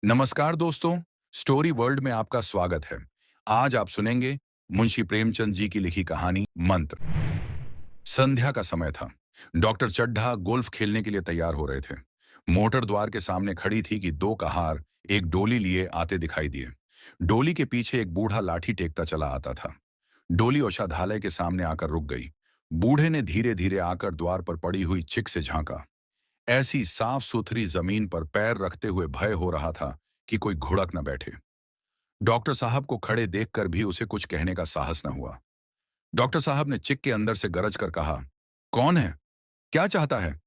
नमस्कार दोस्तों, story world में आपका स्वागत है। आज आप सुनेंगे मुंशी प्रेमचंद जी की लिखी कहानी मंत्र। संध्या का समय था। डॉक्टर चड्ढा गोल्फ खेलने के लिए तैयार हो रहे थे। मोटर द्वार के सामने खड़ी थी कि दो कहार एक डोली लिए आते दिखाई दिए। डोली के पीछे एक बूढ़ा लाठी टेकता चला आता था। डोली औषधालय के सामने आकर रुक गई। बूढ़े ने धीरे धीरे आकर द्वार पर पड़ी हुई चिक से झांका। ऐसी साफ सुथरी जमीन पर पैर रखते हुए भय हो रहा था कि कोई घुड़क न बैठे। डॉक्टर साहब को खड़े देखकर भी उसे कुछ कहने का साहस न हुआ। डॉक्टर साहब ने चिक के अंदर से गरज कर कहा, कौन है? क्या चाहता है?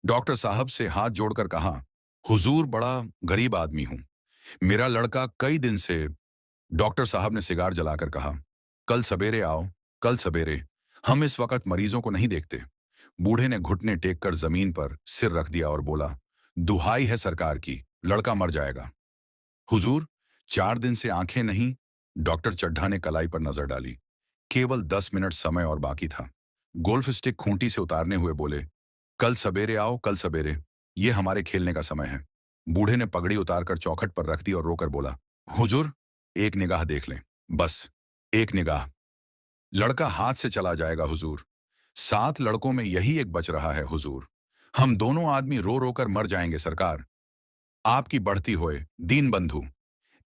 डॉक्टर साहब से हाथ जोड़कर कहा, हुजूर, बड़ा गरीब आदमी हूं। मेरा लड़का कई दिन से। डॉक्टर साहब ने सिगार जलाकर कहा, कल सवेरे आओ, कल सवेरे। हम इस वक्त मरीजों को नहीं देखते। बूढ़े ने घुटने टेक कर जमीन पर सिर रख दिया और बोला, दुहाई है सरकार की, लड़का मर जाएगा। हुजूर, 4 दिन से आंखें नहीं। डॉक्टर चड्ढा ने कलाई पर नजर डाली। केवल 10 मिनट समय और बाकी था। गोल्फ स्टिक खूंटी से उतारने हुए बोले, कल सवेरे आओ, कल सवेरे। ये हमारे खेलने का समय है। बूढ़े ने पगड़ी उतारकर चौखट पर रख दी और रोकर बोला, हुजूर, एक निगाह देख लें, बस एक निगाह। लड़का हाथ से चला जाएगा हुजूर। 7 लड़कों में यही एक बच रहा है हुजूर। हम दोनों आदमी रो रो कर मर जाएंगे सरकार। आपकी बढ़ती होए दीन बंधु।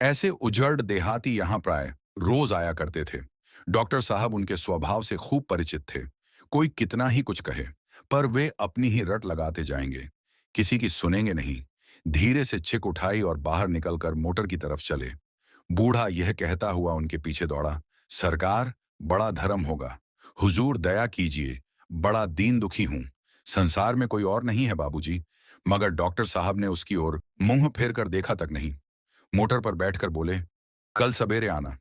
ऐसे उजड़ देहाती यहां प्राय रोज आया करते थे। डॉक्टर साहब उनके स्वभाव से खूब परिचित थे। कोई कितना ही कुछ कहे, पर वे अपनी ही रट लगाते जाएंगे, किसी की सुनेंगे नहीं। धीरे से चिक उठाई और बाहर निकलकर मोटर की तरफ चले। बूढ़ा यह कहता हुआ उनके पीछे दौड़ा, सरकार, बड़ा धर्म होगा। हुजूर दया कीजिए, बड़ा दीन दुखी हूं। संसार में कोई और नहीं है बाबूजी। मगर डॉक्टर साहब ने उसकी ओर मुंह फेर कर देखा तक नहीं। मोटर पर बैठकर बोले, कल सवेरे आना।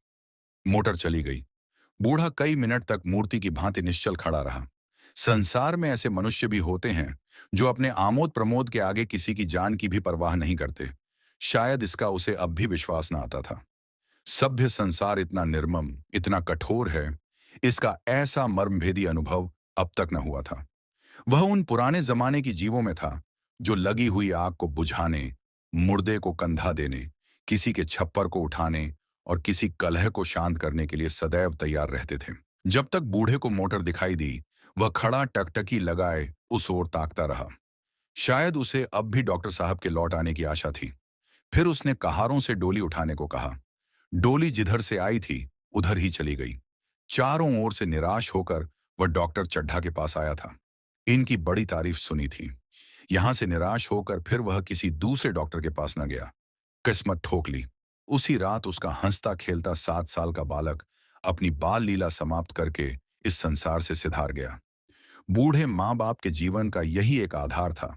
मोटर चली गई। बूढ़ा कई मिनट तक मूर्ति की भांति निश्चल खड़ा रहा। संसार में ऐसे मनुष्य भी होते हैं जो अपने आमोद प्रमोद के आगे किसी की जान की भी परवाह नहीं करते। शायद इसका उसे अब भी विश्वास न आता था। सभ्य संसार इतना निर्मम, इतना कठोर है, इसका ऐसा मर्मभेदी अनुभव अब तक न हुआ था। वह उन पुराने जमाने की जीवों में था जो लगी हुई आग को बुझाने, मुर्दे को कंधा देने, किसी के छप्पर को उठाने और किसी कलह को शांत करने के लिए सदैव तैयार रहते थे। जब तक बूढ़े को मोटर दिखाई दी, वह खड़ा टकटकी लगाए उस ओर ताकता रहा। शायद उसे अब भी डॉक्टर साहब के लौट आने की आशा थी। फिर उसने कहारों से डोली उठाने को कहा। डोली जिधर से आई थी उधर ही चली गई। चारों ओर से निराश होकर वह डॉक्टर चड्ढा के पास आया था। इनकी बड़ी तारीफ सुनी थी। यहां से निराश होकर फिर वह किसी दूसरे डॉक्टर के पास न गया। किस्मत ठोक ली। उसी रात उसका हंसता खेलता 7 साल का बालक अपनी बाल लीला समाप्त करके इस संसार से सिधार गया। बूढ़े माँ बाप के जीवन का यही एक आधार था।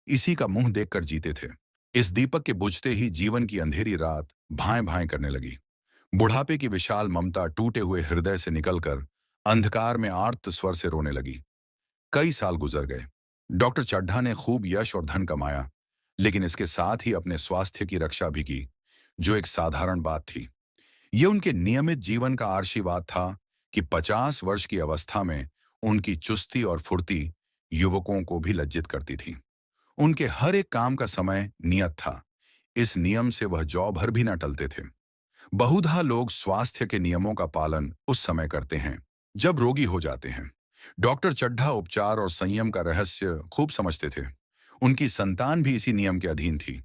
इसी का मुंह देखकर जीते थे। इस दीपक के बुझते ही जीवन की अंधेरी रात भाएं भाएं करने लगी। बुढ़ापे की विशाल ममता टूटे हुए हृदय से निकलकर अंधकार में आर्त स्वर से रोने लगी। कई साल गुजर गए। डॉक्टर चड्ढा ने खूब यश और धन कमाया, लेकिन इसके साथ ही अपने स्वास्थ्य की रक्षा भी की, जो एक साधारण बात थी। ये उनके नियमित जीवन का आशीर्वाद था कि 50 वर्ष की अवस्था में उनकी चुस्ती और फुर्ती युवकों को भी लज्जित करती थी। उनके हर एक काम का समय नियत था। इस नियम से वह जौ भर भी न टलते थे। बहुधा लोग स्वास्थ्य के नियमों का पालन उस समय करते हैं जब रोगी हो जाते हैं। डॉक्टर चड्ढा उपचार और संयम का रहस्य खूब समझते थे। उनकी संतान भी इसी नियम के अधीन थी।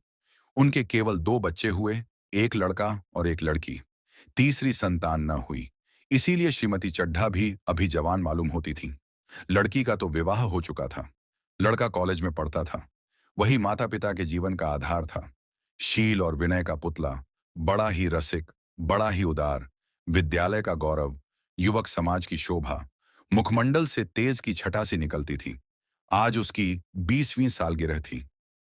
उनके केवल 2 बच्चे हुए, एक लड़का और एक लड़की। तीसरी संतान न हुई। इसीलिए श्रीमती चड्ढा भी अभी जवान मालूम होती थी। लड़की का तो विवाह हो चुका था। लड़का कॉलेज में पढ़ता था। वही माता पिता के जीवन का आधार था। शील और विनय का पुतला, बड़ा ही रसिक, बड़ा ही उदार, विद्यालय का गौरव, युवक समाज की शोभा, मुखमंडल से तेज की छटा सी निकलती थी। आज उसकी 20वीं सालगिरह थी।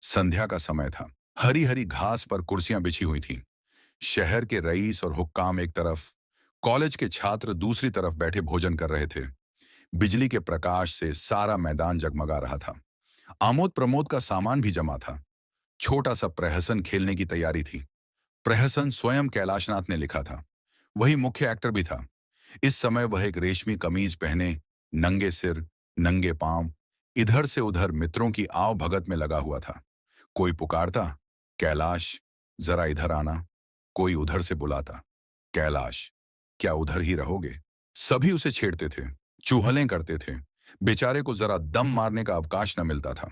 संध्या का समय था। हरी हरी घास पर कुर्सियां बिछी हुई थीं। शहर के रईस और हुक्काम एक तरफ, कॉलेज के छात्र दूसरी तरफ बैठे भोजन कर रहे थे। बिजली के प्रकाश से सारा मैदान जगमगा रहा था। आमोद प्रमोद का सामान भी जमा था। छोटा सा प्रहसन खेलने की तैयारी थी। प्रहसन स्वयं कैलाशनाथ ने लिखा था। वही मुख्य एक्टर भी था। इस समय वह एक रेशमी कमीज पहने, नंगे सिर, नंगे पांव, इधर से उधर मित्रों की आव भगत में लगा हुआ था। कोई पुकारता, कैलाश, जरा इधर आना, कोई उधर से बुलाता। कैलाश, क्या उधर ही रहोगे? सभी उसे छेड़ते थे, चूहलें करते थे। बेचारे को जरा दम मारने का अवकाश न मिलता था।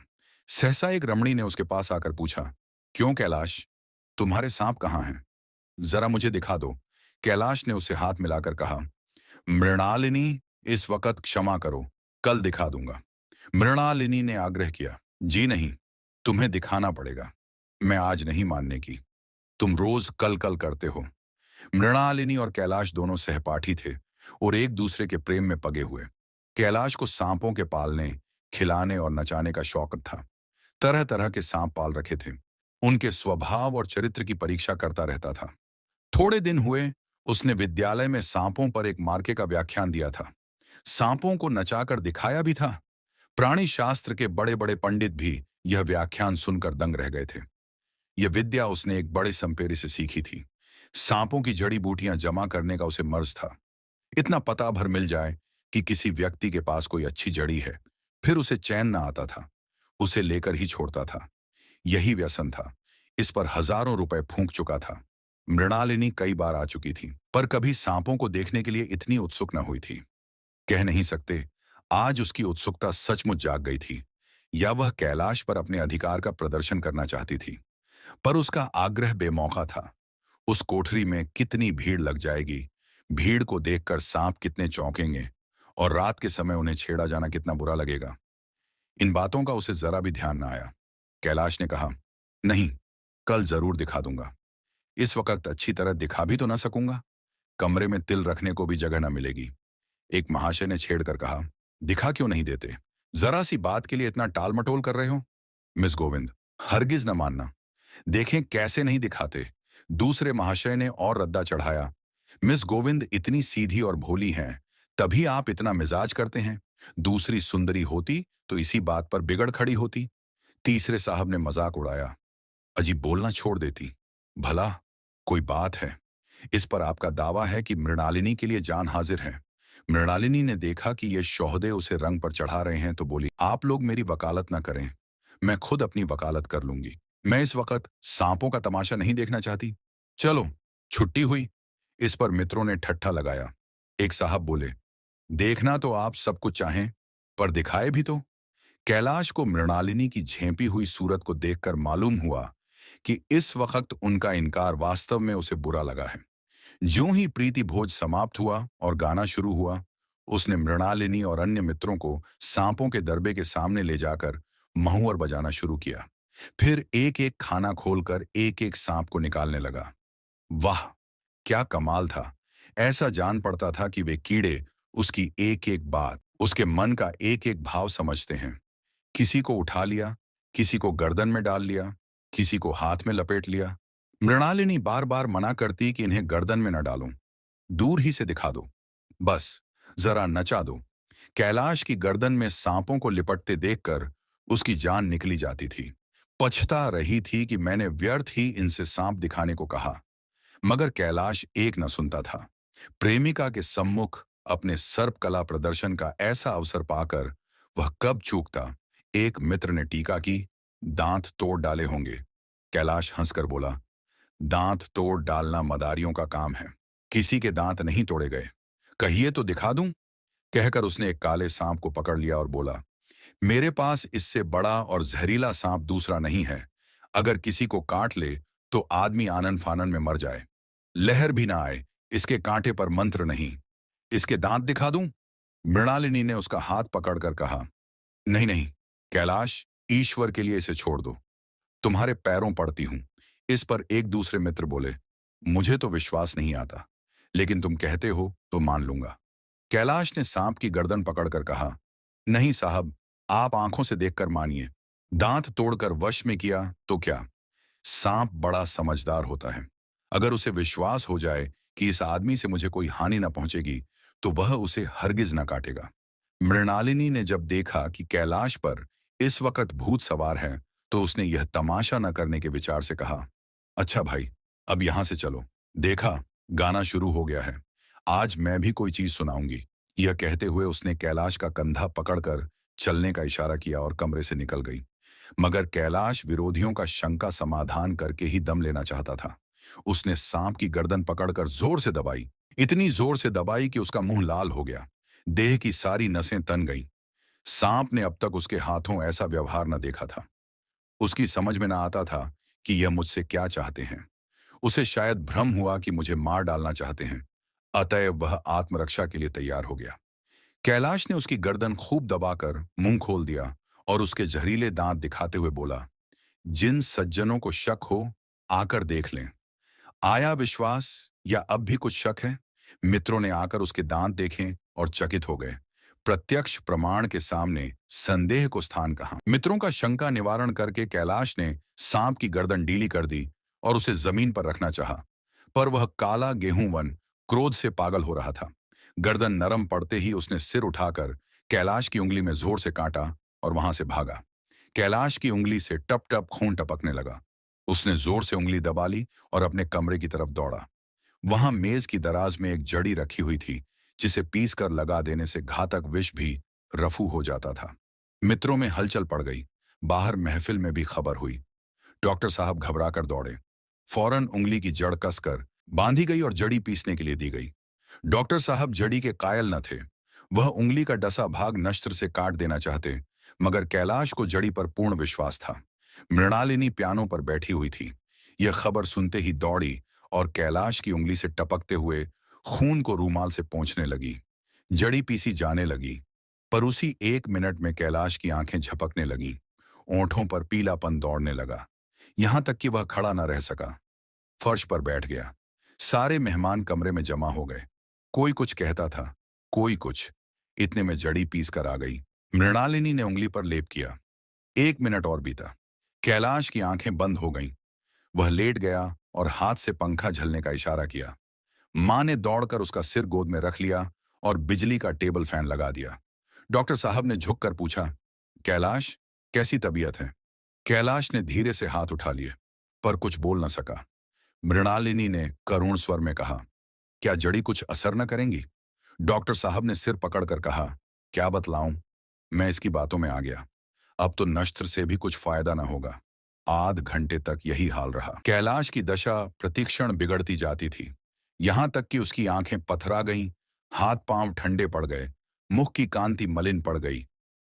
सहसा एक रमणी ने उसके पास आकर पूछा, क्यों कैलाश, तुम्हारे सांप कहाँ हैं? जरा मुझे दिखा दो। कैलाश ने उसे हाथ मिलाकर कहा, मृणालिनी, इस वक्त क्षमा करो, कल दिखा दूंगा। मृणालिनी ने आग्रह किया, जी नहीं, तुम्हें दिखाना पड़ेगा। मैं आज नहीं मानने की, तुम रोज कल कल करते हो। मृणालिनी और कैलाश दोनों सहपाठी थे और एक दूसरे के प्रेम में पगे हुए। कैलाश को सांपों के पालने, खिलाने और नचाने का शौक था। तरह तरह के सांप पाल रखे थे। उनके स्वभाव और चरित्र की परीक्षा करता रहता था। थोड़े दिन हुए, उसने विद्यालय में सांपों पर एक मार्के का व्याख्यान दिया था। सांपों को नचाकर दिखाया भी था। प्राणी शास्त्र के बड़े बड़े पंडित भी यह व्याख्यान सुनकर दंग रह गए थे। यह विद्या उसने एक बड़े संपेरी से सीखी थी। सांपों की जड़ी बूटियां जमा करने का उसे मर्ज था। इतना पता भर मिल जाए कि किसी व्यक्ति के पास कोई अच्छी जड़ी है, फिर उसे चैन ना आता था, उसे लेकर ही छोड़ता था। यही व्यसन था। इस पर हजारों रुपए फूंक चुका था। मृणालिनी कई बार आ चुकी थी, पर कभी सांपों को देखने के लिए इतनी उत्सुक न हुई थी। कह नहीं सकते, आज उसकी उत्सुकता सचमुच जाग गई थी, या वह कैलाश पर अपने अधिकार का प्रदर्शन करना चाहती थी। पर उसका आग्रह बेमौका था। उस कोठरी में कितनी भीड़ लग जाएगी, भीड़ को देखकर सांप कितने चौंकेंगे, और रात के समय उन्हें छेड़ा जाना कितना बुरा लगेगा। इन बातों का उसे जरा भी ध्यान न आया। कैलाश ने कहा, नहीं, कल जरूर दिखा दूंगा। इस वक्त अच्छी तरह दिखा भी तो ना सकूंगा, कमरे में तिल रखने को भी जगह न मिलेगी। एक महाशय ने छेड़कर कहा, दिखा क्यों नहीं देते? जरा सी बात के लिए इतना टाल मटोल कर रहे हो? मिस गोविंद, हरगिज न मानना, देखें कैसे नहीं दिखाते। दूसरे महाशय ने और रद्दा चढ़ाया, मिस गोविंद इतनी सीधी और भोली हैं, तभी आप इतना मिजाज करते हैं। दूसरी सुंदरी होती तो इसी बात पर बिगड़ खड़ी होती। तीसरे साहब ने मजाक उड़ाया, अजी बोलना छोड़ देती। भला कोई बात है? इस पर आपका दावा है कि मृणालिनी के लिए जान हाजिर है। मृणालिनी ने देखा कि ये शोहदे उसे रंग पर चढ़ा रहे हैं तो बोली, आप लोग मेरी वकालत ना करें, मैं खुद अपनी वकालत कर लूंगी। मैं इस वक्त सांपों का तमाशा नहीं देखना चाहती। चलो, छुट्टी हुई। इस पर मित्रों ने ठट्ठा लगाया। एक साहब बोले, देखना तो आप सब कुछ चाहें, पर दिखाए भी तो। कैलाश को मृणालिनी की झेंपी हुई सूरत को देखकर मालूम हुआ कि इस वक्त उनका इनकार वास्तव में उसे बुरा लगा है। ज्यों ही प्रीति भोज समाप्त हुआ और गाना शुरू हुआ, उसने मृणालिनी और अन्य मित्रों को सांपों के दरबे के सामने ले जाकर महुअर बजाना शुरू किया। फिर एक एक खाना खोलकर एक एक सांप को निकालने लगा। वाह, क्या कमाल था! ऐसा जान पड़ता था कि वे कीड़े उसकी एक एक बात, उसके मन का एक एक भाव समझते हैं। किसी को उठा लिया, किसी को गर्दन में डाल लिया, किसी को हाथ में लपेट लिया। मृणालिनी बार बार मना करती कि इन्हें गर्दन में न डालो, दूर ही से दिखा दो, बस जरा नचा दो। कैलाश की गर्दन में सांपों को लिपटते देखकर उसकी जान निकली जाती थी। पछता रही थी कि मैंने व्यर्थ ही इनसे सांप दिखाने को कहा, मगर कैलाश एक न सुनता था। प्रेमिका के सम्मुख अपने सर्पकला प्रदर्शन का ऐसा अवसर पाकर वह कब चूकता। एक मित्र ने टीका की, दांत तोड़ डाले होंगे। कैलाश हंसकर बोला, दांत तोड़ डालना मदारियों का काम है, किसी के दांत नहीं तोड़े गए। कहिए तो दिखा दूं। कहकर उसने एक काले सांप को पकड़ लिया और बोला, मेरे पास इससे बड़ा और जहरीला सांप दूसरा नहीं है। अगर किसी को काट ले तो आदमी आनन फानन में मर जाए, लहर भी ना आए। इसके कांटे पर मंत्र नहीं। इसके दांत दिखा दूं? मृणालिनी ने उसका हाथ पकड़कर कहा, नहीं नहीं कैलाश, ईश्वर के लिए इसे छोड़ दो, तुम्हारे पैरों पड़ती हूं। इस पर एक दूसरे मित्र बोले, मुझे तो विश्वास नहीं आता, लेकिन तुम कहते हो तो मान लूंगा। कैलाश ने सांप की गर्दन पकड़कर कहा, नहीं साहब, आप आंखों से देखकर मानिए। दांत तोड़कर वश में किया तो क्या? सांप बड़ा समझदार होता है। अगर उसे विश्वास हो जाए कि इस आदमी से मुझे कोई हानि न पहुंचेगी, तो वह उसे हरगिज न काटेगा। मृणालिनी ने जब देखा कि कैलाश पर इस वक्त भूत सवार है, तो उसने यह तमाशा न करने के विचार से कहा, अच्छा भाई, अब यहां से चलो। देखा, गाना शुरू हो गया है, आज मैं भी कोई चीज सुनाऊंगी। यह कहते हुए उसने कैलाश का कंधा पकड़कर चलने का इशारा किया और कमरे से निकल गई। मगर कैलाश विरोधियों का शंका समाधान करके ही दम लेना चाहता था। उसने सांप की गर्दन पकड़कर जोर से दबाई, इतनी जोर से दबाई कि उसका मुंह लाल हो गया। देह की सारी नसें तन गईं। सांप ने अब तक उसके हाथों ऐसा व्यवहार न देखा था। उसकी समझ में ना आता था कि यह मुझसे क्या चाहते हैं। उसे शायद भ्रम हुआ कि मुझे मार डालना चाहते हैं। अतएव वह आत्मरक्षा के लिए तैयार हो गया। कैलाश ने उसकी गर्दन खूब दबाकर मुंह खोल दिया और उसके जहरीले दांत दिखाते हुए बोला, जिन सज्जनों को शक हो, आकर देख लें। आया विश्वास या अब भी कुछ शक है? मित्रों ने आकर उसके दांत देखे और चकित हो गए। प्रत्यक्ष प्रमाण के सामने संदेह को स्थान कहाँ। मित्रों का शंका निवारण करके कैलाश ने सांप की गर्दन ढीली कर दी और उसे जमीन पर रखना चाहा, पर वह काला गेहूं वन क्रोध से पागल हो रहा था। गर्दन नरम पड़ते ही उसने सिर उठाकर कैलाश की उंगली में जोर से काटा और वहां से भागा। कैलाश की उंगली से टप टप खून टपकने लगा। उसने जोर से उंगली दबा ली और अपने कमरे की तरफ दौड़ा। वहां मेज की दराज में एक जड़ी रखी हुई थी, जिसे पीस कर लगा देने से घातक विष भी रफू हो जाता था। मित्रों में हलचल पड़ गई। बाहर महफिल में भी खबर हुई। डॉक्टर साहब घबराकर दौड़े। फौरन उंगली की जड़ कसकर बांधी गई और जड़ी पीसने के लिए दी गई। डॉक्टर साहब जड़ी के कायल न थे। वह उंगली का डसा भाग नश्त्र से काट देना चाहते, मगर कैलाश को जड़ी पर पूर्ण विश्वास था। मृणालिनी पियानो पर बैठी हुई थी। यह खबर सुनते ही दौड़ी और कैलाश की उंगली से टपकते हुए खून को रूमाल से पोंछने लगी। जड़ी पीसी जाने लगी, पर उसी 1 मिनट में कैलाश की आंखें झपकने लगीं। ओंठों पर पीलापन दौड़ने लगा, यहां तक कि वह खड़ा न रह सका। फर्श पर बैठ गया। सारे मेहमान कमरे में जमा हो गए। कोई कुछ कहता था, कोई कुछ। इतने में जड़ी पीस कर आ गई। मृणालिनी ने उंगली पर लेप किया। 1 मिनट और बीता। कैलाश की आंखें बंद हो गईं। वह लेट गया और हाथ से पंखा झलने का इशारा किया। मां ने दौड़कर उसका सिर गोद में रख लिया और बिजली का टेबल फैन लगा दिया। डॉक्टर साहब ने झुककर पूछा, कैलाश, कैसी तबीयत है? कैलाश ने धीरे से हाथ उठा लिए, पर कुछ बोल न सका। मृणालिनी ने करुण स्वर में कहा, क्या जड़ी कुछ असर न करेंगी? डॉक्टर साहब ने सिर पकड़कर कहा, क्या बतलाऊं? मैं इसकी बातों में आ गया। अब तो नश्त्र से भी कुछ फायदा न होगा। आध घंटे तक यही हाल रहा। कैलाश की दशा प्रतिक्षण बिगड़ती जाती थी। यहां तक कि उसकी आंखें पथरा गईं, हाथ पांव ठंडे पड़ गए, मुख की कांति मलिन पड़ गई।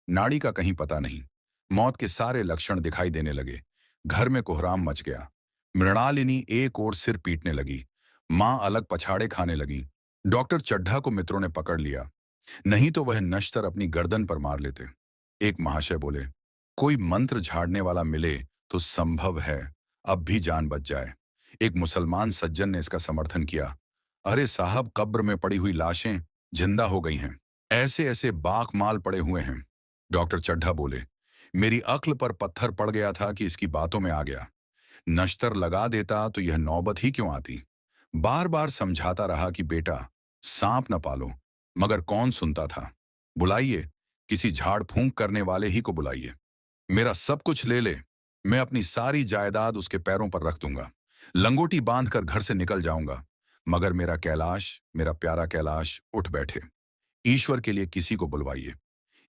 नाड़ी का कहीं पता नहीं। मौत के सारे लक्षण दिखाई देने लगे। घर में कोहराम मच गया। मृणालिनी एक ओर सिर पीटने लगी। मां अलग पछाड़े खाने लगी। डॉक्टर चड्ढा को मित्रों ने पकड़ लिया, नहीं तो वह नश्तर अपनी गर्दन पर मार लेते। एक महाशय बोले, कोई मंत्र झाड़ने वाला मिले तो संभव है अब भी जान बच जाए। एक मुसलमान सज्जन ने इसका समर्थन किया, अरे साहब, कब्र में पड़ी हुई लाशें जिंदा हो गई हैं, ऐसे ऐसे बाक माल पड़े हुए हैं। डॉक्टर चड्ढा बोले, मेरी अक्ल पर पत्थर पड़ गया था कि इसकी बातों में आ गया। नश्तर लगा देता तो यह नौबत ही क्यों आती। बार बार समझाता रहा कि बेटा, सांप न पालो, मगर कौन सुनता था। बुलाइए, किसी झाड़ फूंक करने वाले ही को बुलाइए। मेरा सब कुछ ले ले, मैं अपनी सारी जायदाद उसके पैरों पर रख दूंगा। लंगोटी बांधकर घर से निकल जाऊंगा, मगर मेरा कैलाश, मेरा प्यारा कैलाश उठ बैठे। ईश्वर के लिए किसी को बुलवाइए।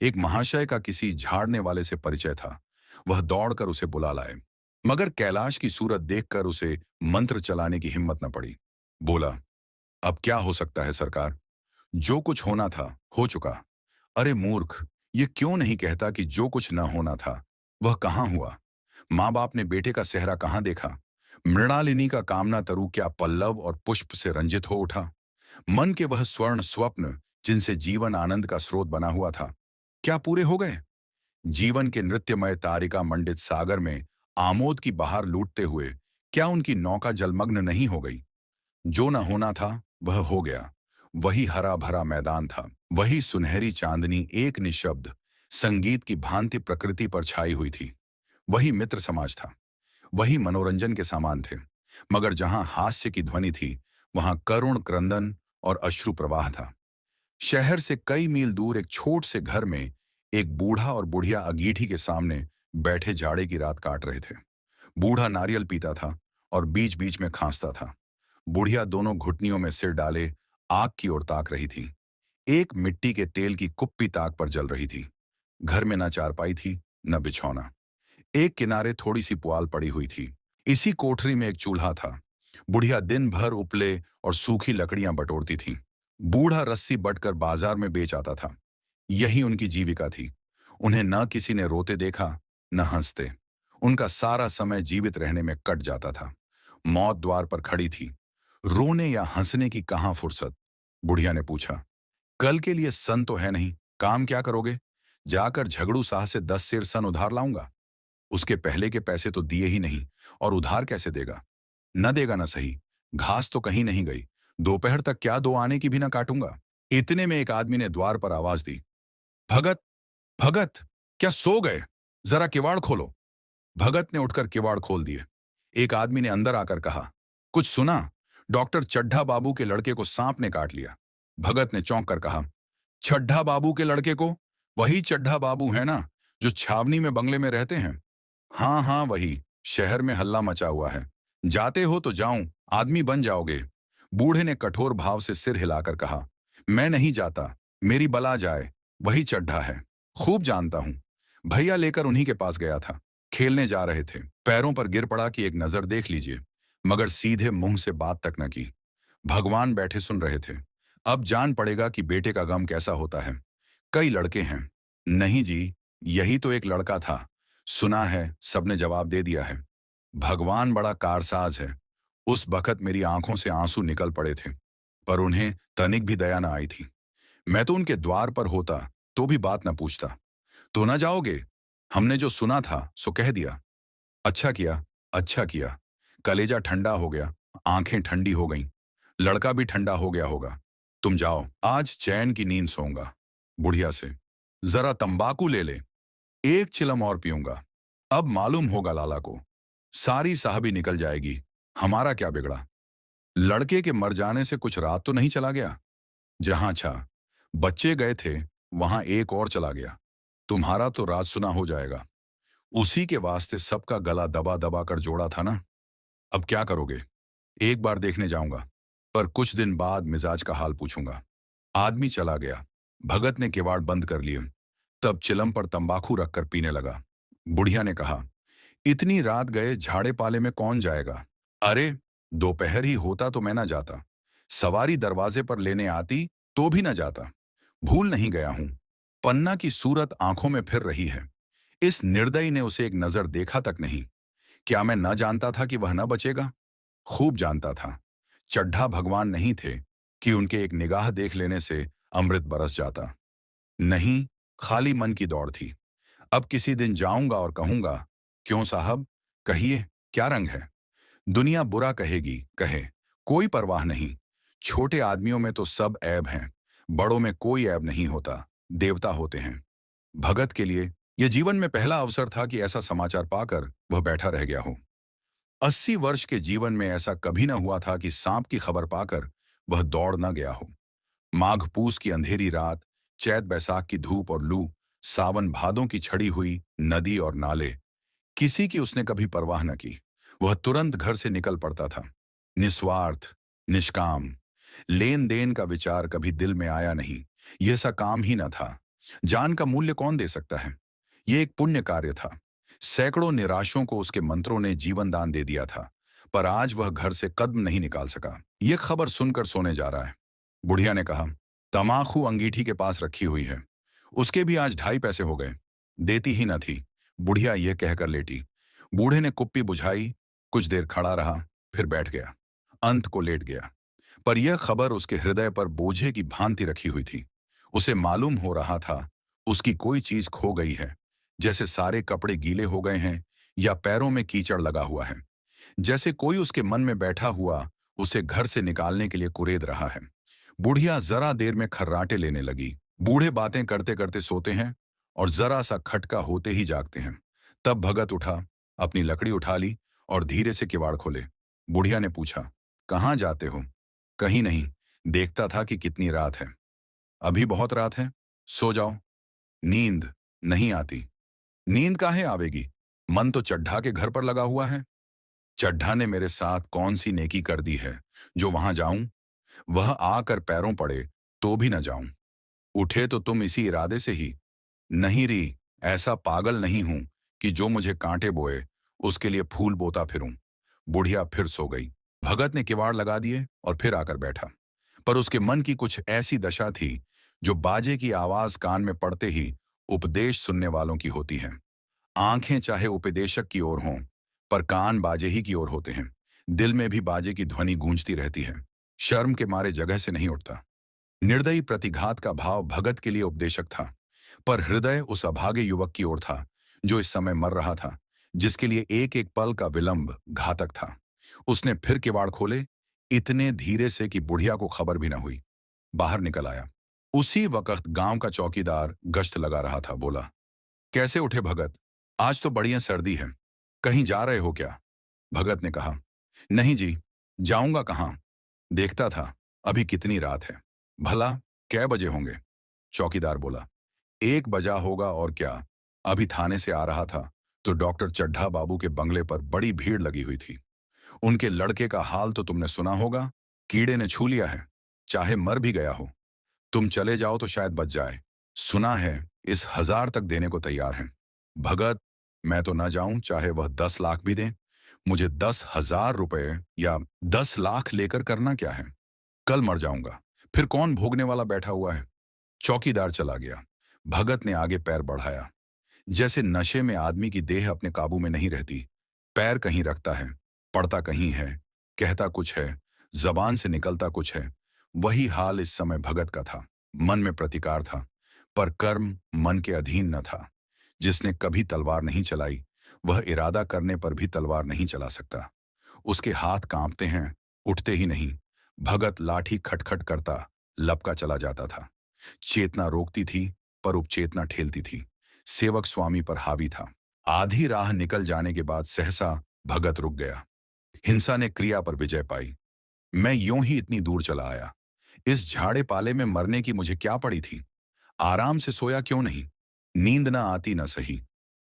एक महाशय का किसी झाड़ने वाले से परिचय था। वह दौड़कर उसे बुला लाए, मगर कैलाश की सूरत देखकर उसे मंत्र चलाने की हिम्मत न पड़ी। बोला, अब क्या हो सकता है सरकार? जो कुछ होना था हो चुका। अरे मूर्ख, ये क्यों नहीं कहता कि जो कुछ न होना था वह कहां हुआ? माँ बाप ने बेटे का सेहरा कहां देखा? मृणालिनी का कामना तरु क्या पल्लव और पुष्प से रंजित हो उठा? मन के वह स्वर्ण स्वप्न जिनसे जीवन आनंद का स्रोत बना हुआ था, क्या पूरे हो गए? जीवन के नृत्यमय तारिका मंडित सागर में आमोद की बहार लूटते हुए क्या उनकी नौका जलमग्न नहीं हो गई? जो न होना था वह हो गया। वही हरा भरा मैदान था, वही सुनहरी चांदनी एक निशब्द संगीत की भांति प्रकृति पर छाई हुई थी। वही मित्र समाज था, वही मनोरंजन के सामान थे। मगर जहां हास्य की ध्वनि थी, वहां करुण क्रंदन और अश्रु प्रवाह था। शहर से कई मील दूर एक छोट से घर में एक बूढ़ा और बुढ़िया अंगीठी के सामने बैठे जाड़े की रात काट रहे थे। बूढ़ा नारियल पीता था और बीच बीच में खांसता था। बुढ़िया दोनों घुटनियों में सिर डाले आग की ओर ताक रही थी। एक मिट्टी के तेल की कुप्पी ताक पर जल रही थी। घर में न चारपाई थी, न बिछौना। एक किनारे थोड़ी सी पुआल पड़ी हुई थी। इसी कोठरी में एक चूल्हा था। बुढ़िया दिन भर उपले और सूखी लकड़ियां बटोरती थी। बूढ़ा रस्सी बटकर बाजार में बेच आता था। यही उनकी जीविका थी। उन्हें न किसी ने रोते देखा, न हंसते। उनका सारा समय जीवित रहने में कट जाता था। मौत द्वार पर खड़ी थी। रोने या हंसने की कहां फुर्सत। बुढ़िया ने पूछा, कल के लिए सन तो है नहीं, काम क्या करोगे? जाकर झगड़ू साह से 10 सेर सन उधार लाऊंगा। उसके पहले के पैसे तो दिए ही नहीं, और उधार कैसे देगा? न देगा न सही। घास तो कहीं नहीं गई। दोपहर तक क्या 2 आने की भी न काटूंगा। इतने में एक आदमी ने द्वार पर आवाज दी, भगत, भगत, क्या सो गए? जरा किवाड़ खोलो। भगत ने उठकर किवाड़ खोल दिए। एक आदमी ने अंदर आकर कहा, कुछ सुना? डॉक्टर चड्ढा बाबू के लड़के को सांप ने काट लिया। भगत ने चौंक कर कहा, चड्ढा बाबू के लड़के को? वही चड्ढा बाबू है ना, जो छावनी में बंगले में रहते हैं? हाँ हाँ वही। शहर में हल्ला मचा हुआ है। जाते हो तो जाऊं, आदमी बन जाओगे। बूढ़े ने कठोर भाव से सिर हिलाकर कहा, मैं नहीं जाता। मेरी बला जाए। वही चड्ढा है। खूब जानता हूं। भैया लेकर उन्हीं के पास गया था। खेलने जा रहे थे। पैरों पर गिर पड़ा कि एक नजर देख लीजिए, मगर सीधे मुंह से बात तक न की। भगवान बैठे सुन रहे थे। अब जान पड़ेगा कि बेटे का गम कैसा होता है। कई लड़के हैं। नहीं जी, यही तो एक लड़का था। सुना है, सबने जवाब दे दिया है। भगवान बड़ा कारसाज है। उस बखत मेरी आंखों से आंसू निकल पड़े थे, पर उन्हें तनिक भी दया न आई थी। मैं तो उनके द्वार पर होता तो भी बात न पूछता। तो न जाओगे? हमने जो सुना था सो कह दिया। अच्छा किया, अच्छा किया। कलेजा ठंडा हो गया, आंखें ठंडी हो गईं। लड़का भी ठंडा हो गया होगा। तुम जाओ, आज चैन की नींद सोऊंगा। बुढ़िया से, जरा तंबाकू ले ले, एक चिलम और पीऊंगा। अब मालूम होगा लाला को। सारी साहबी निकल जाएगी। हमारा क्या बिगड़ा? लड़के के मर जाने से कुछ रात तो नहीं चला गया? जहां छा बच्चे गए थे, वहां एक और चला गया। तुम्हारा तो राज सुना हो जाएगा। उसी के वास्ते सबका गला दबा दबा कर जोड़ा था ना। अब क्या करोगे? एक बार देखने जाऊंगा, पर कुछ दिन बाद मिजाज का हाल पूछूंगा। आदमी चला गया। भगत ने किवाड़ बंद कर लिए। तब चिलम पर तंबाकू रखकर पीने लगा। बुढ़िया ने कहा, इतनी रात गए झाड़े पाले में कौन जाएगा? अरे, दोपहर ही होता तो मैं ना जाता। सवारी दरवाजे पर लेने आती तो भी ना जाता। भूल नहीं गया हूं। पन्ना की सूरत आंखों में फिर रही है। इस निर्दयी ने उसे एक नजर देखा तक नहीं। क्या मैं न जानता था कि वह न बचेगा? खूब जानता था। चड्ढा भगवान नहीं थे कि उनके एक निगाह देख लेने से अमृत बरस जाता। नहीं, खाली मन की दौड़ थी। अब किसी दिन जाऊंगा और कहूंगा, क्यों साहब, कहिए, क्या रंग है? दुनिया बुरा कहेगी, कहे, कोई परवाह नहीं। छोटे आदमियों में तो सब ऐब हैं, बड़ों में कोई ऐब नहीं होता, देवता होते हैं। भगत के लिए यह जीवन में पहला अवसर था कि ऐसा समाचार पाकर वह बैठा रह गया हो। 80 वर्ष के जीवन में ऐसा कभी न हुआ था कि सांप की खबर पाकर वह दौड़ न गया हो। माघ पूस की अंधेरी रात, चैत बैसाख की धूप और लू, सावन भादों की छड़ी हुई नदी और नाले, किसी की उसने कभी परवाह न की। वह तुरंत घर से निकल पड़ता था। निस्वार्थ, निष्काम। लेन देन का विचार कभी दिल में आया नहीं। यह सा काम ही न था। जान का मूल्य कौन दे सकता है? यह एक पुण्य कार्य था। सैकड़ों निराशों को उसके मंत्रों ने जीवन दान दे दिया था, पर आज वह घर से कदम नहीं निकाल सका। यह खबर सुनकर सोने जा रहा है। बुढ़िया ने कहा, तमाखू अंगीठी के पास रखी हुई है। उसके भी आज 2.5 पैसे हो गए। देती ही न थी। बुढ़िया यह कहकर लेटी। बूढ़े ने कुप्पी बुझाई, कुछ देर खड़ा रहा, फिर बैठ गया, अंत को लेट गया। पर यह खबर उसके हृदय पर बोझे की भांति रखी हुई थी। उसे मालूम हो रहा था उसकी कोई चीज खो गई है, जैसे सारे कपड़े गीले हो गए हैं या पैरों में कीचड़ लगा हुआ है। जैसे कोई उसके मन में बैठा हुआ उसे घर से निकालने के लिए कुरेद रहा है। बुढ़िया जरा देर में खर्राटे लेने लगी। बूढ़े बातें करते करते सोते हैं और जरा सा खटका होते ही जागते हैं। तब भगत उठा, अपनी लकड़ी उठा ली और धीरे से किवाड़ खोले। बुढ़िया ने पूछा, कहाँ जाते हो? कहीं नहीं, देखता था कि कितनी रात है। अभी बहुत रात है, सो जाओ। नींद नहीं आती। नींद काहे आवेगी? मन तो चड्ढा के घर पर लगा हुआ है। चड्ढा ने मेरे साथ कौन सी नेकी कर दी है जो वहां जाऊं? वह आकर पैरों पड़े तो भी न जाऊं। उठे तो तुम इसी इरादे से ही। नहीं री, ऐसा पागल नहीं हूं कि जो मुझे कांटे बोए उसके लिए फूल बोता फिरूं। बुढ़िया फिर सो गई। भगत ने किवाड़ लगा दिए और फिर आकर बैठा। पर उसके मन की कुछ ऐसी दशा थी जो बाजे की आवाज कान में पड़ते ही उपदेश सुनने वालों की होती है। आंखें चाहे उपदेशक की ओर हों, पर कान बाजे ही की ओर होते हैं। दिल में भी बाजे की ध्वनि गूंजती रहती है। शर्म के मारे जगह से नहीं उठता। निर्दयी प्रतिघात का भाव भगत के लिए उपदेशक था, पर हृदय उस अभागे युवक की ओर था जो इस समय मर रहा था, जिसके लिए एक एक पल का विलंब घातक था। उसने फिर किवाड़ खोले, इतने धीरे से कि बुढ़िया को खबर भी न हुई। बाहर निकल आया। उसी वक्त गांव का चौकीदार गश्त लगा रहा था। बोला, कैसे उठे भगत? आज तो बढ़िया सर्दी है, कहीं जा रहे हो क्या? भगत ने कहा, नहीं जी, जाऊंगा कहाँ? देखता था अभी कितनी रात है। भला कै बजे होंगे? चौकीदार बोला, 1 बजा होगा और क्या। अभी थाने से आ रहा था तो डॉक्टर चड्ढा बाबू के बंगले पर बड़ी भीड़ लगी हुई थी। उनके लड़के का हाल तो तुमने सुना होगा, कीड़े ने छू लिया है, चाहे मर भी गया हो। तुम चले जाओ तो शायद बच जाए। सुना है इस 1000 तक देने को तैयार हैं। भगत, मैं तो ना जाऊं चाहे वह 10 लाख भी दें। मुझे 10,000 रुपए या 10 लाख लेकर करना क्या है? कल मर जाऊंगा, फिर कौन भोगने वाला बैठा हुआ है? चौकीदार चला गया। भगत ने आगे पैर बढ़ाया। जैसे नशे में आदमी की देह अपने काबू में नहीं रहती। पैर कहीं रखता है, पड़ता कहीं है, कहता कुछ है, जबान से निकलता कुछ है। वही हाल इस समय भगत का था। मन में प्रतिकार था, पर कर्म मन के अधीन न था। जिसने कभी तलवार नहीं चलाई, वह इरादा करने पर भी तलवार नहीं चला सकता। उसके हाथ कांपते हैं, उठते ही नहीं। भगत लाठी खटखट करता लपका चला जाता था। चेतना रोकती थी, पर उपचेतना ठेलती थी। सेवक स्वामी पर हावी था। आधी राह निकल जाने के बाद सहसा भगत रुक गया। हिंसा ने क्रिया पर विजय पाई। मैं यूं ही इतनी दूर चला आया। इस झाड़े पाले में मरने की मुझे क्या पड़ी थी? आराम से सोया क्यों नहीं? नींद ना आती न सही,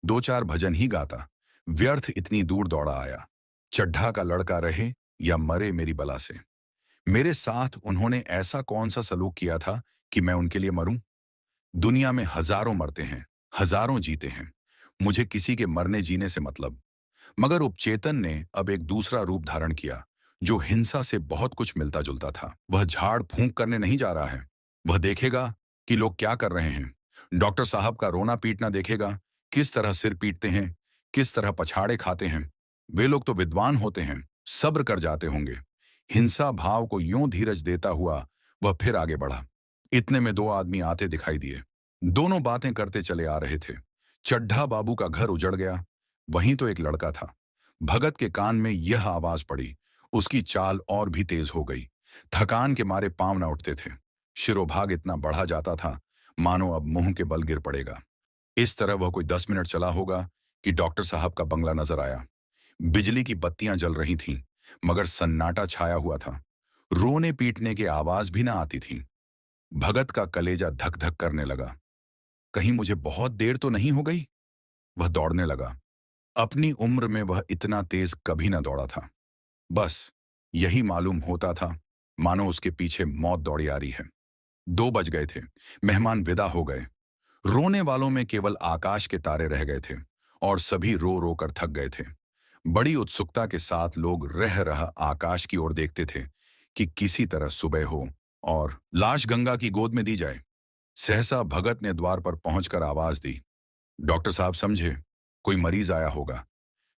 2-4 भजन ही गाता। व्यर्थ इतनी दूर दौड़ा आया। चड्ढा का लड़का रहे या मरे मेरी बला से। मेरे साथ उन्होंने ऐसा कौन सा सलूक किया था कि मैं उनके लिए मरूं? दुनिया में हजारों मरते हैं, हजारों जीते हैं। मुझे किसी के मरने जीने से मतलब। मगर उपचेतन ने अब एक दूसरा रूप धारण किया, जो हिंसा से बहुत कुछ मिलता जुलता था। वह झाड़ फूंक करने नहीं जा रहा है। वह देखेगा कि लोग क्या कर रहे हैं। डॉक्टर साहब का रोना पीटना देखेगा, किस तरह सिर पीटते हैं, किस तरह पछाड़े खाते हैं। वे लोग तो विद्वान होते हैं, सब्र कर जाते होंगे। हिंसा भाव को यूं धीरज देता हुआ वह फिर आगे बढ़ा। इतने में 2 आदमी आते दिखाई दिए। दोनों बातें करते चले आ रहे थे। चड्ढा बाबू का घर उजड़ गया, वहीं तो एक लड़का था। भगत के कान में यह आवाज पड़ी। उसकी चाल और भी तेज हो गई। थकान के मारे पांव न उठते थे। शिरोभाग इतना बढ़ा जाता था मानो अब मुंह के बल गिर पड़ेगा। इस तरह वह कोई 10 मिनट चला होगा कि डॉक्टर साहब का बंगला नजर आया। बिजली की बत्तियां जल रही थीं, मगर सन्नाटा छाया हुआ था। रोने पीटने की आवाज भी ना आती थी। भगत का कलेजा धक धक करने लगा। कहीं मुझे बहुत देर तो नहीं हो गई? वह दौड़ने लगा। अपनी उम्र में वह इतना तेज कभी ना दौड़ा था। बस यही मालूम होता था मानो उसके पीछे मौत दौड़ी आ रही है। 2 बज गए थे। मेहमान विदा हो गए। रोने वालों में केवल आकाश के तारे रह गए थे और सभी रो रो कर थक गए थे। बड़ी उत्सुकता के साथ लोग रह रह आकाश की ओर देखते थे कि किसी तरह सुबह हो और लाश गंगा की गोद में दी जाए। सहसा भगत ने द्वार पर पहुंचकर आवाज दी, डॉक्टर साहब समझे, कोई मरीज आया होगा।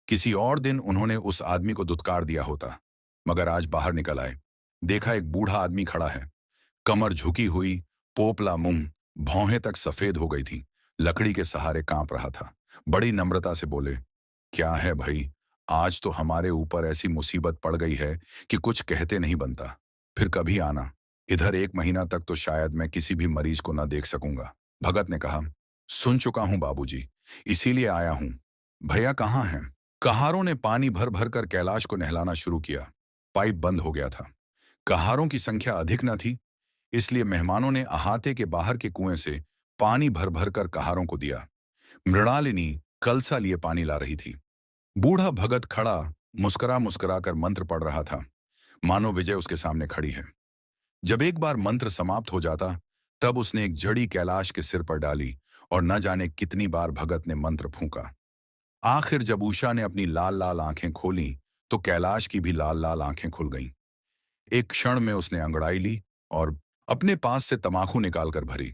किसी और दिन उन्होंने उस आदमी को दुत्कार दिया होता, मगर आज बाहर निकल आए। देखा एक बूढ़ा आदमी खड़ा है, कमर झुकी हुई, पोपला मुंह, भौहें तक सफेद हो गई थी, लकड़ी के सहारे कांप रहा था। बड़ी नम्रता से बोले, क्या है भाई, आज तो हमारे ऊपर ऐसी मुसीबत पड़ गई है कि कुछ कहते नहीं बनता। फिर कभी आना। इधर 1 महीना तक तो शायद मैं किसी भी मरीज को ना देख सकूंगा। भगत ने कहा, सुन चुका हूं बाबूजी, इसीलिए आया हूं। भैया कहाँ हैं? कहारों ने पानी भर भर कर कैलाश को नहलाना शुरू किया। पाइप बंद हो गया था। कहारों की संख्या अधिक न थी, इसलिए मेहमानों ने अहाते के बाहर के कुएं से पानी भर भर कर कहारों को दिया। मृणालिनी कलसा लिए पानी ला रही थी। बूढ़ा भगत खड़ा मुस्कुरा मुस्कुरा कर मंत्र पढ़ रहा था, मानो विजय उसके सामने खड़ी है। जब एक बार मंत्र समाप्त हो जाता, तब उसने एक जड़ी कैलाश के सिर पर डाली और न जाने कितनी बार भगत ने मंत्र फूंका। आखिर जब उषा ने अपनी लाल लाल आंखें खोलीं, तो कैलाश की भी लाल लाल आंखें खुल गईं। एक क्षण में उसने अंगड़ाई ली और अपने पास से तमाकू निकालकर भरी।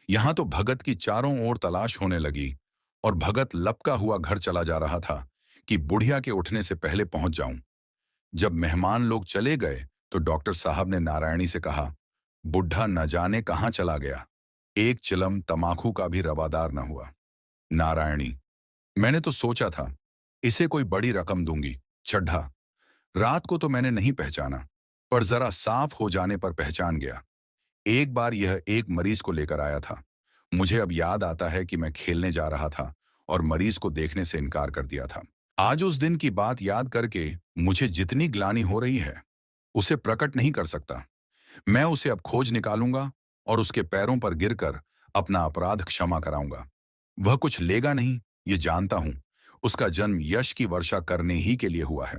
यहां तो भगत की चारों ओर तलाश होने लगी और भगत लपका हुआ घर चला जा रहा था कि बुढ़िया के उठने से पहले पहुंच जाऊं। जब मेहमान लोग चले गए तो डॉक्टर साहब ने नारायणी से कहा, बुढ़ा न जाने कहां चला गया। एक चिलम तमाकू का भी रवादार न हुआ। नारायणी, मैंने तो सोचा था इसे कोई बड़ी रकम दूंगी। चड्ढा, रात को तो मैंने नहीं पहचाना, पर जरा साफ हो जाने पर पहचान गया। एक बार यह एक मरीज को लेकर आया था। मुझे अब याद आता है कि मैं खेलने जा रहा था और मरीज को देखने से इनकार कर दिया था। आज उस दिन की बात याद करके मुझे जितनी ग्लानि हो रही है, उसे प्रकट नहीं कर सकता। मैं उसे अब खोज निकालूंगा और उसके पैरों पर गिरकर अपना अपराध क्षमा कराऊंगा। वह कुछ लेगा नहीं, ये जानता हूं। उसका जन्म यश की वर्षा करने ही के लिए हुआ है।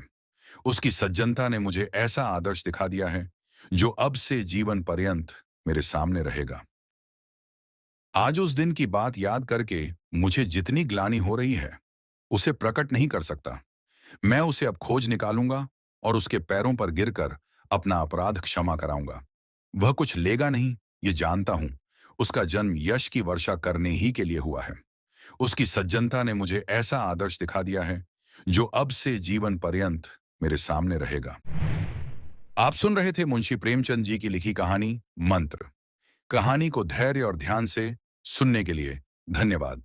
उसकी सज्जनता ने मुझे ऐसा आदर्श दिखा दिया है जो अब से जीवन पर्यंत मेरे सामने रहेगा। आज उस दिन की बात याद करके मुझे जितनी ग्लानि हो रही है, उसे प्रकट नहीं कर सकता। मैं उसे अब खोज निकालूंगा और उसके पैरों पर गिरकर अपना अपराध क्षमा कराऊंगा। वह कुछ लेगा नहीं, ये जानता हूं। उसका जन्म यश की वर्षा करने ही के लिए हुआ है। उसकी सज्जनता ने मुझे ऐसा आदर्श दिखा दिया है जो अब से जीवन पर्यंत मेरे सामने रहेगा। आप सुन रहे थे मुंशी प्रेमचंद जी की लिखी कहानी मंत्र। कहानी को धैर्य और ध्यान से सुनने के लिए धन्यवाद।